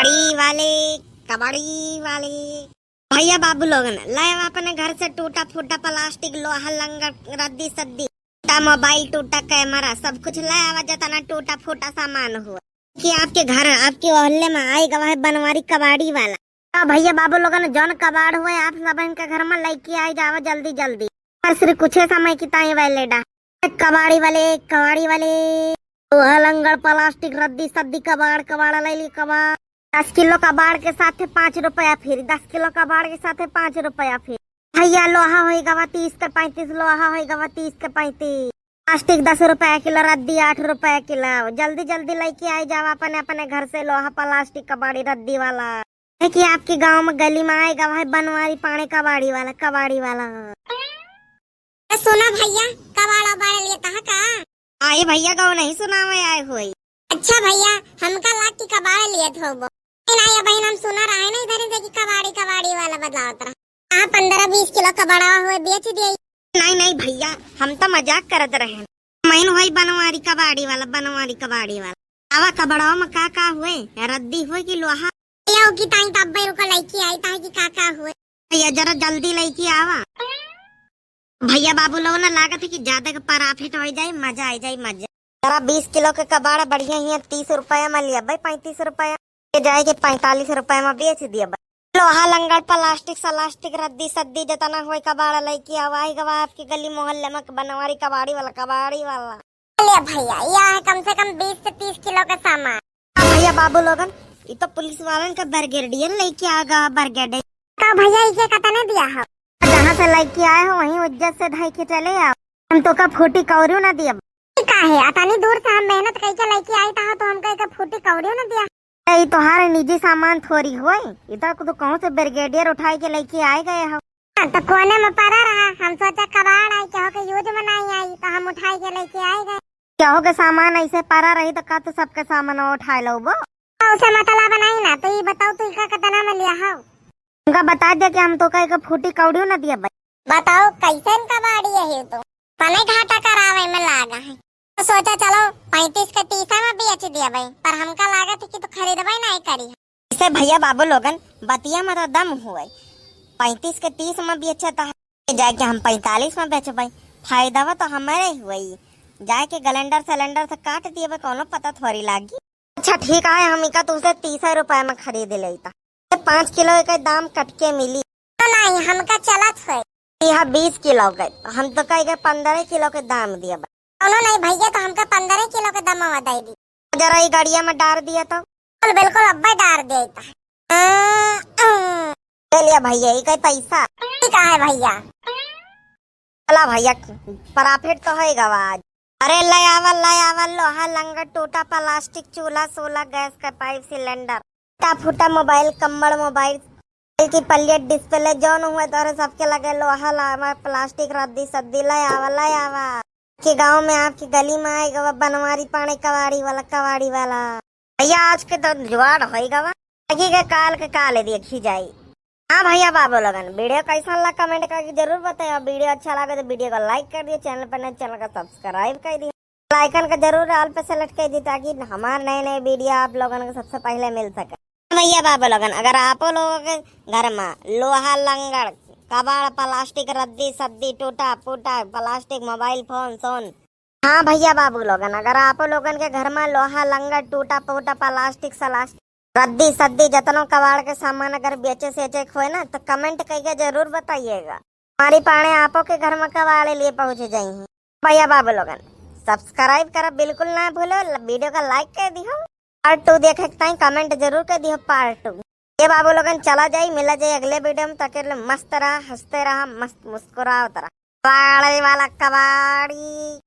कबाड़ी वाले, कबाड़ी वाले। भैया बाबू लोगन लाए अपने घर से टूटा फूटा प्लास्टिक, लोहा, लंगर, रद्दी सद्दी, टूटा मोबाइल, टूटा कैमरा, सब कुछ लाया हुआ जितना टूटा फूटा सामान हुआ कि आपके घर, आपके मोहल्ले में आएगा वह बनवारी कबाड़ी वाला। तो भैया बाबू लोगन जौन कबाड़ हुए आप सब इनके घर में लेके आई जाओ जल्दी जल्दी, और सिर्फ कुछ समय की ताई वाले डा कबाड़ी वाले, कबाड़ी वाले। लोहा, लंगर, प्लास्टिक, रद्दी सद्दी, कबाड़, कबाड़ ले ली कबाड़। 10 किलो कबाड़ के साथ 5 रुपया फिर, 10 किलो कबाड़ के साथ 5 रुपया फिर। भैया लोहा होगा 30 के 35, लोहा होगा 30 के 35, प्लास्टिक 10 रुपया किलो, रद्दी 8 रुपया किलो। जल्दी जल्दी लेके आई जाओ अपने अपने घर से लोहा, प्लास्टिक, कबाड़ी, रद्दी वाला। है कि आपके गांव में गली में आएगा वह बनवारी पानी कबाड़ी वाला, कबाड़ी वाला। सुना भैया कबाड़ा बाड़ लिए कहा का आए भैया गाँव नहीं सुना हुआ आए हुए। अच्छा भैया हमका लाख की कबाड़ लिए थे वो नहीं बहन, हम सुना रहे ना इधर से कि कबाड़ी कबाड़ी वाला बदलाव रहा। आप 15-20 किलो कबाड़ा हुए बेच दिए। नहीं भैया हम तो मजाक करत रहे। मैन हुई बनवारी कबाड़ी वाला, बनवारी कबाड़ी वाला। आवा कबाड़ाओ में का हुए, रद्दी हुए कि लोहा? भैया की ताई तब भाई रुको लेके आई ताई की का हुए। भैया जरा जल्दी लेके आवा। भैया बाबू लोग ना लागत है कि ज्यादा का प्रॉफिट हो जाए, मजा आ जाए मजा। जरा 20 किलो के कबाड़ बढ़िया ही 30 रुपया में लिया भाई, 35 रुपया जाए के 45 रुपया में बेच दिया भाई। लोहा, लंगर, प्लास्टिक सलास्टिक, रद्दी सद्दी जितना हुए कबाड़ लेके आवाई गवा आपकी गली मोहल्ले में बनवारी कबाड़ी वाला, कबाड़ी वाला। भैया यह कम से कम 20 से 30 किलो का सामान। भैया बाबू लोगन ये तो पुलिस वालन का ब्रिगेडियर लेके आगा, ब्रिगेड का भैया इसे कतने दिया है? जहाँ से लेके आए हो वहीं इज्जत से ढाई के चले आओ। हम तो का फूटी कौरियो ना दिया का है अतनी दूर से हम मेहनत करके लेके आई था तो हमका एक फूटी कौरियो ना दिया। ये तुम्हारे निजी सामान थोड़ी हुए, इधर तो कौन से ब्रिगेडियर उठाई के लेके आए गए हो। तो कोने में पड़ा रहा, हम सोचा कबाड़ आई क्या हो यूज में नहीं आई तो हम उठाई के लेके आए गए। क्या हो के सामान ऐसे पड़ा रही तो का तो सबके सामान उठा लो वो उसे मतलब बनाई ना। तो ये बताओ तू इसका कितना में लिया हो? उनका बता दिया कि हम तो का फूटी कौड़ियों ना दिया भाई। बताओ कैसे कबाड़ी है तो पने घाटा करावे में लागा है। तो सोचा चलो 35 का 30 में बेच दिया भाई, पर हमका लागत है कि तो खरीदवाई नहीं करी। इसे भैया बाबू लोगन बतिया में तो दम हुए, 35 के 30 में बेचा था जाके हम 45 में बेच भाई। फायदा तो हमारे हुए, जाके गलेंडर सिलेंडर से काट दिए कोनो पता थोड़ी लागी। अच्छा ठीक है हम इका तुमसे 30 रुपया में खरीद लेता, 5 किलो का दाम कट के मिली। तो नहीं हमका चलत है यहाँ 20 किलो गए, हम तो कहे 15 किलो के दाम दिया। नहीं भैया तो हमका 15 किलो के दाम दे दी। जरा ये गाड़िया में डाल दिया तो बिल्कुल अब्बा डाल देता। चलिए भैया ये पैसा ठीक है भैया। चला भैया प्रॉफिट तो है गवाज। अरे ले आवा लोहा, लंगर, टूटा प्लास्टिक, चूल्हा, सोलह, गैस का पाइप, सिलेंडर, टूटा फूटा मोबाइल, कम्बल, मोबाइल की पल्लेट, डिस्प्ले जौन हुए तो सबके लगे लोहा, लावा, प्लास्टिक, रद्दी सद्दी। ले आवा के गांव में आपकी गली में आएगा बनवारी पानी कबाड़ी वाला, कबाड़ी वाला। भैया आज के तो जुगाड़ होगा काल के काले देखी जाये। हाँ भैया बाबू लगन वीडियो कैसा लगा कमेंट करके जरूर बताइए। वीडियो अच्छा लगा तो वीडियो को लाइक कर दिए, चैनल पर नए चैनल का सब्सक्राइब कर दिए, आइकन का जरूर ऑल पे सेलेक्ट कर दिए ताकि हमारे नए वीडियो आप लोगों को सबसे पहले मिल सके। भैया बाबू लगन अगर आप लोगों के घर में लोहा, लंगर, कबाड़, प्लास्टिक, रद्दी सद्दी, टूटा फूटा प्लास्टिक, मोबाइल फोन सोन। हाँ भैया बाबू लोगन अगर आप लोगन के घर में लोहा, लंगर, टूटा फूटा प्लास्टिक सलास्टिक, रद्दी सद्दी जतनों कबाड़ के सामान अगर बेचे सेचे हुए ना तो कमेंट करके जरूर बताइएगा। हमारी पाने आपो के घर में कबाड़े लिए पहुँच जाएंगे। भैया बाबू लोगन सब्सक्राइब करा बिल्कुल ना भूलो, वीडियो का लाइक कर दियो, पार्ट 2 देखे कमेंट जरूर कर दियो पार्ट 2। ये बाबू लोगन चला जाये मिला जाये अगले वीडियो में, ताकि मस्त रहा, हंसते रहा, मस्त मुस्कुराओ तरह कबाड़ी वाला कबाड़ी।